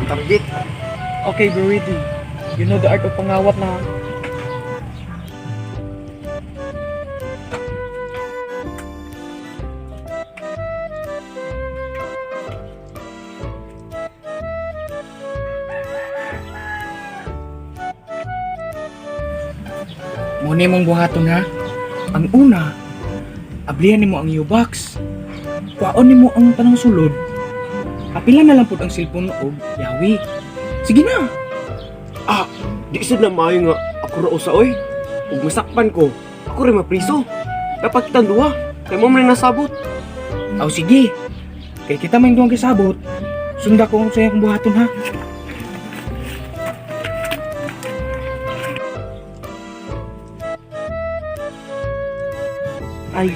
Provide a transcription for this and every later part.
target. Okay, be ready. You know the art of pangawat na. Muna mong buhaton ha. Ang una, ablihan nimo ang U-box. Kuhaon nimo ang tanang sulod. Apila na lang pud ang cellphone og yawi. Sige na. Di isod na maayo nga ako ra usa oy. Ug masakpan ko, ako rin mapriso. Dapat kitang duha, kay mo man nasabot. Aw sige. Kay kita may duwang kisabot. Sunda ko ang saya kong buhaton ha. Ay,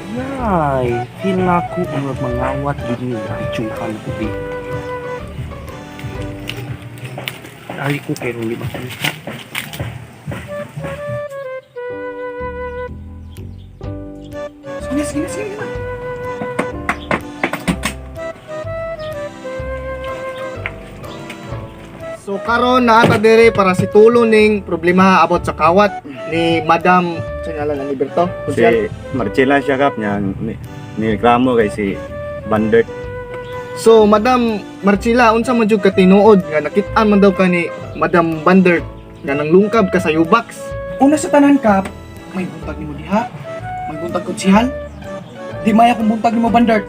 feel na ako ang mangawat din yung itsuhan ko di. Ay ko kay Ruli makita. Sige na. So karon naata dire para si tulo ning problema about sa kawat ni Madam sa ngalan ni Berto. Si Marcela siya kap niya ni reklamo kay si Bandert. So Madam Marcela, unsa man jud ka tinuod nga nakit-an man daw ka ni Madam Bandert nga nanglungkab ka sa U-box? Una sa tanan kap, may buntag nimo diha. May buntag ko sihal. Di maya kung buntag nimo bandart.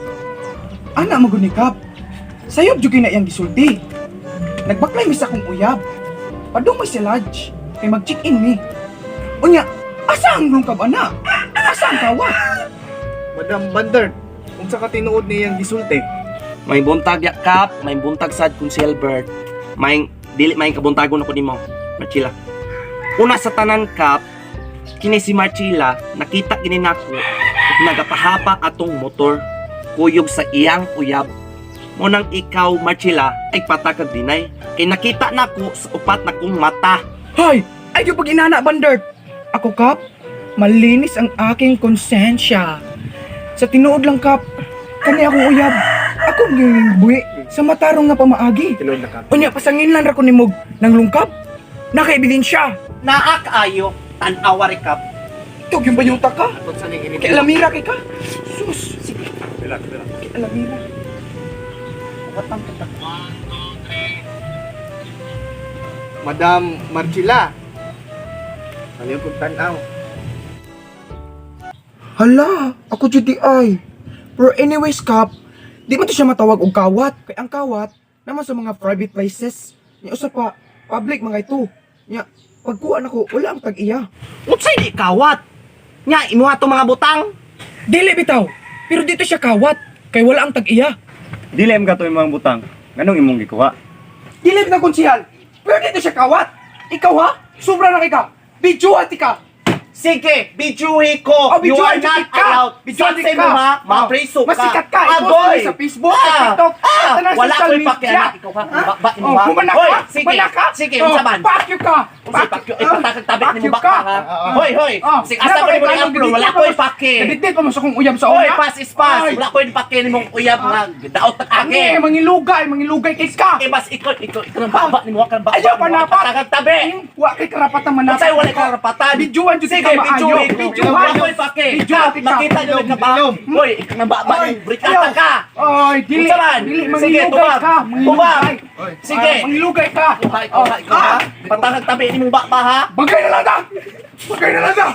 Ana mo gud ni kap. Sayob jud kay na iyang gisulti. Nagbaklay mi sa akong uyab. Padung may si lodge. Kay mag-check-in mi. Unya, asa ang lungkab ana? Asa ang kawat? Madam Bandert, unsa ka tinuod niyang gisulti? May buntag yakap, may buntag sad kun si Albert. May dili may kabuntagon ako nimo, Marcela. Una sa tanan kap, kini si Marcela nakita kini nako ug nagapahapa atong motor kuyog sa iyang uyab. Munang ikaw, Marcela, ay patakag dinay. Kay nakita nako sa upat na kong mata. Hoy! Ay yung pag inana bandart. Ako kap, malinis ang aking konsensya. Sa tinuod lang kap, kani akong uyab. Ako buwi sa matarong nga pamaagi. Tinuod na ka. Unya pasangin lang ra ko nimog nang lungkab. Nakaebidensya. Naakaayo, tan-awa ri kap. Tug yung bayuta ka. Unsa ning Kay alamira kay ka. Sus. Sige, Kay alamira. watang kita. Madam Marcela. Ano yung tan-aw? Hala, ako jud di ay. Pero anyways kap, di man to siya matawag og kawat. Kay ang kawat naman sa mga private places. Nya usa pa public mga ito. Nya pagkuan ako wala ang tag-iya. Utsay di kawat? Nya imo ato mga butang. Dili bitaw. Pero dito siya kawat kay wala ang tag-iya. Dili am gato imong butang. Nganong imong gikuha? Dili bitaw konsihal. Pero dito siya kawat. Ikaw ha? Sobra na kay ka. Bidyuhat ka. Sige, bidyuhi ko. Oh, You are bidyuhan not ka. allowed. Bidyuhan Sorry sa mo ka. ha. Oh, Mapriso ka. masikat ka. I-post Agoy. mo sa Facebook, sa TikTok, sa tanang Wala social ko'y media. pakianak. Ikaw ka. Ba mo Oh, ha. bumana Hoy, ka. sige. Bumana ka. Sige, Oh, unsa man? fuck you ka. Unsay pakyo? Ipatakag tabik ni mo Fuck baka you ha. ka. Hoy, hoy. Oh, Sige, asa ko ni mo i-upload? Wala ko'y paki. Edit pa mo sa kong uyab sa Hoy, una. pass is pass. Ay. Wala ko'y paki ni mong uyab nga. Daot Ang age. mangilugay kay ka. Eh, bas, ikaw nang baba ni mo ka baba. Ayaw pa napat. Takag tabi. Wa kay karapatan man Unsay wala ka karapatan? Bidyuhan jud Sige, ka maayo. bidyuhi ko. Bidyuhan. Wala ko'y paki. Bidyuhan ka. Makita nyo ka ba? Hoy, ikaw nang baba Hoy, ni brikata ka. Oy, dili. Unsa man? Dili Sige, mangilugay tubag. ka. Tubag. Sige. Mangilugay ka. Ikaw ha? Patangag tabi ni mong baba ha? Bagay na lang ta. Bagay na lang ta.